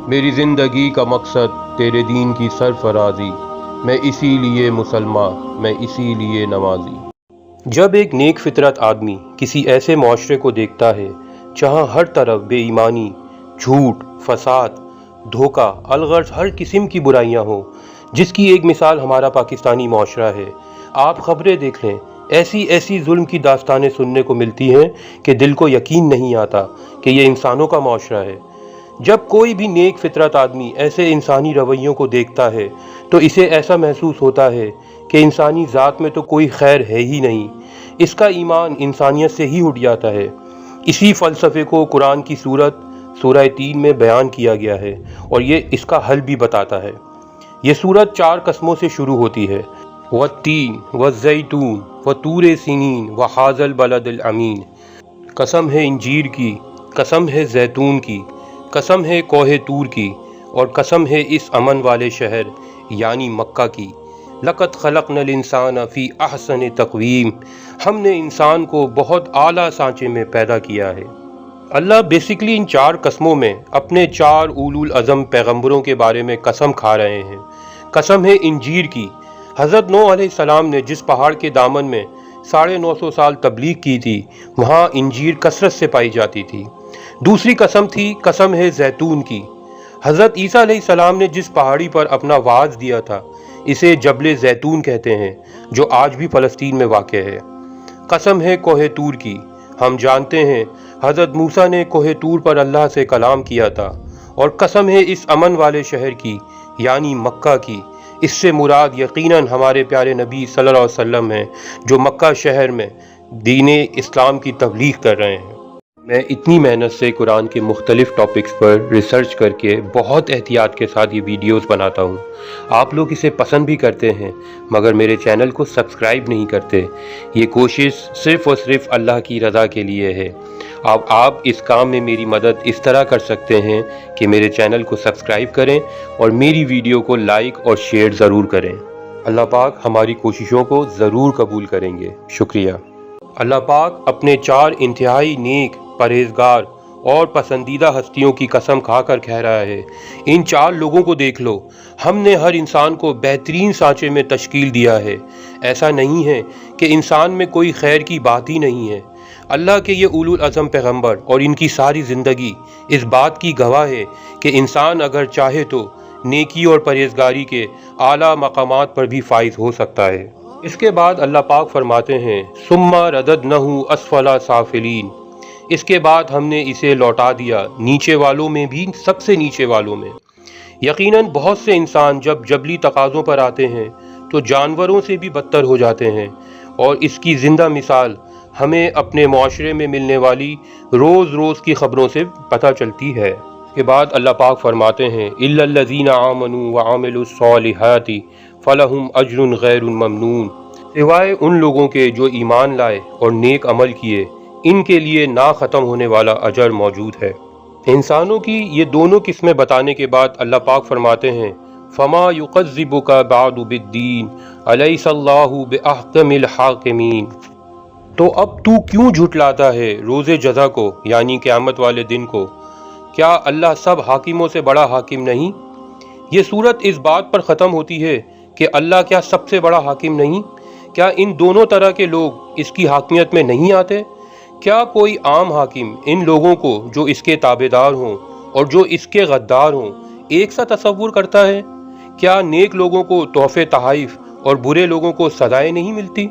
میری زندگی کا مقصد تیرے دین کی سرفرازی، میں اسی لیے مسلمان، میں اسی لیے نمازی۔ جب ایک نیک فطرت آدمی کسی ایسے معاشرے کو دیکھتا ہے جہاں ہر طرف بے ایمانی، جھوٹ، فساد، دھوکہ، الغرض ہر قسم کی برائیاں ہوں، جس کی ایک مثال ہمارا پاکستانی معاشرہ ہے۔ آپ خبریں دیکھ لیں، ایسی ظلم کی داستانیں سننے کو ملتی ہیں کہ دل کو یقین نہیں آتا کہ یہ انسانوں کا معاشرہ ہے۔ جب کوئی بھی نیک فطرت آدمی ایسے انسانی رویوں کو دیکھتا ہے تو اسے ایسا محسوس ہوتا ہے کہ انسانی ذات میں تو کوئی خیر ہے ہی نہیں، اس کا ایمان انسانیت سے ہی اٹھ جاتا ہے۔ اسی فلسفے کو قرآن کی سورہ 3 میں بیان کیا گیا ہے اور یہ اس کا حل بھی بتاتا ہے۔ یہ سورت 4 قسموں سے شروع ہوتی ہے: والتین والزیتون وطور سینین وہذا البلد الامین۔ قسم ہے انجیر کی، قسم ہے زیتون کی، قسم ہے کوہ طور کی، اور قسم ہے اس امن والے شہر یعنی مکہ کی۔ لقد خلقنا الانسان فی احسن تقویم، ہم نے انسان کو بہت اعلیٰ سانچے میں پیدا کیا ہے۔ اللہ بیسیکلی ان 4 قسموں میں اپنے 4 اولو العزم پیغمبروں کے بارے میں قسم کھا رہے ہیں۔ قسم ہے انجیر کی، حضرت نوح علیہ السلام نے جس پہاڑ کے دامن میں 950 سال تبلیغ کی تھی وہاں انجیر کثرت سے پائی جاتی تھی۔ دوسری قسم تھی قسم ہے زیتون کی، حضرت عیسیٰ علیہ السلام نے جس پہاڑی پر اپنا وعظ دیا تھا اسے جبل زیتون کہتے ہیں، جو آج بھی فلسطین میں واقع ہے۔ قسم ہے کوہ طور کی، ہم جانتے ہیں حضرت موسیٰ نے کوہ طور پر اللہ سے کلام کیا تھا۔ اور قسم ہے اس امن والے شہر کی یعنی مکہ کی، اس سے مراد یقیناً ہمارے پیارے نبی صلی اللہ علیہ وسلم ہیں جو مکہ شہر میں دین اسلام کی تبلیغ کر رہے ہیں۔ میں اتنی محنت سے قرآن کے مختلف ٹاپکس پر ریسرچ کر کے بہت احتیاط کے ساتھ یہ ویڈیوز بناتا ہوں۔ آپ لوگ اسے پسند بھی کرتے ہیں مگر میرے چینل کو سبسکرائب نہیں کرتے۔ یہ کوشش صرف اور صرف اللہ کی رضا کے لیے ہے۔ آپ اس کام میں میری مدد اس طرح کر سکتے ہیں کہ میرے چینل کو سبسکرائب کریں اور میری ویڈیو کو لائک اور شیئر ضرور کریں۔ اللہ پاک ہماری کوششوں کو ضرور قبول کریں گے۔ شکریہ۔ اللہ پاک اپنے 4 انتہائی نیک، پرہیزگار اور پسندیدہ ہستیوں کی قسم کھا کر کہہ رہا ہے، ان 4 لوگوں کو دیکھ لو، ہم نے ہر انسان کو بہترین سانچے میں تشکیل دیا ہے۔ ایسا نہیں ہے کہ انسان میں کوئی خیر کی بات ہی نہیں ہے۔ اللہ کے یہ اولو العزم پیغمبر اور ان کی ساری زندگی اس بات کی گواہ ہے کہ انسان اگر چاہے تو نیکی اور پرہیزگاری کے اعلیٰ مقامات پر بھی فائز ہو سکتا ہے۔ اس کے بعد اللہ پاک فرماتے ہیں ثم رددنہ اسفل سافلین، اس کے بعد ہم نے اسے لوٹا دیا نیچے والوں میں بھی سب سے نیچے والوں میں۔ یقیناً بہت سے انسان جب جبلی تقاضوں پر آتے ہیں تو جانوروں سے بھی بدتر ہو جاتے ہیں، اور اس کی زندہ مثال ہمیں اپنے معاشرے میں ملنے والی روز کی خبروں سے پتہ چلتی ہے۔ اس کے بعد اللہ پاک فرماتے ہیں الا الذین آمنوا وعملوا الصالحات فلہم اجر غیر ممنون، سوائے ان لوگوں کے جو ایمان لائے اور نیک عمل کیے، ان کے لیے نہ ختم ہونے والا اجر موجود ہے۔ انسانوں کی یہ دونوں قسمیں بتانے کے بعد اللہ پاک فرماتے ہیں فما یکذبک بعد بالدین الیس اللہ باحکم الحاکمین، تو اب تو کیوں جھٹلاتا ہے روز جزا کو یعنی قیامت والے دن کو؟ کیا اللہ سب حاکموں سے بڑا حاکم نہیں؟ یہ صورت اس بات پر ختم ہوتی ہے کہ اللہ کیا سب سے بڑا حاکم نہیں؟ کیا ان دونوں طرح کے لوگ اس کی حاکمیت میں نہیں آتے؟ کیا کوئی عام حاکم ان لوگوں کو جو اس کے تابعدار ہوں اور جو اس کے غدار ہوں ایک سا تصور کرتا ہے؟ کیا نیک لوگوں کو تحفے تحائف اور برے لوگوں کو سزائیں نہیں ملتی؟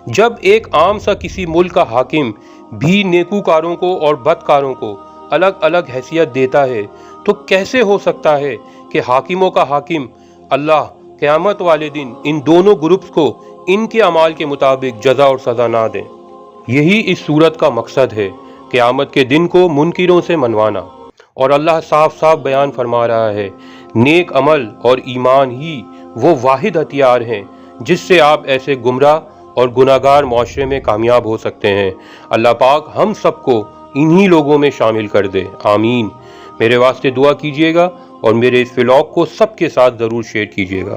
جب ایک عام سا کسی ملک کا حاکم بھی نیکوکاروں کو اور بدکاروں کو الگ الگ حیثیت دیتا ہے تو کیسے ہو سکتا ہے کہ حاکموں کا حاکم اللہ قیامت والے دن ان دونوں گروپس کو ان کے اعمال کے مطابق جزا اور سزا نہ دیں؟ یہی اس صورت کا مقصد ہے، قیامت کے دن کو منکروں سے منوانا۔ اور اللہ صاف بیان فرما رہا ہے نیک عمل اور ایمان ہی وہ واحد ہتھیار ہیں جس سے آپ ایسے گمراہ اور گناہگار معاشرے میں کامیاب ہو سکتے ہیں۔ اللہ پاک ہم سب کو انہی لوگوں میں شامل کر دے، آمین۔ میرے واسطے دعا کیجیے گا اور میرے اس ولاگ کو سب کے ساتھ ضرور شیئر کیجیے گا۔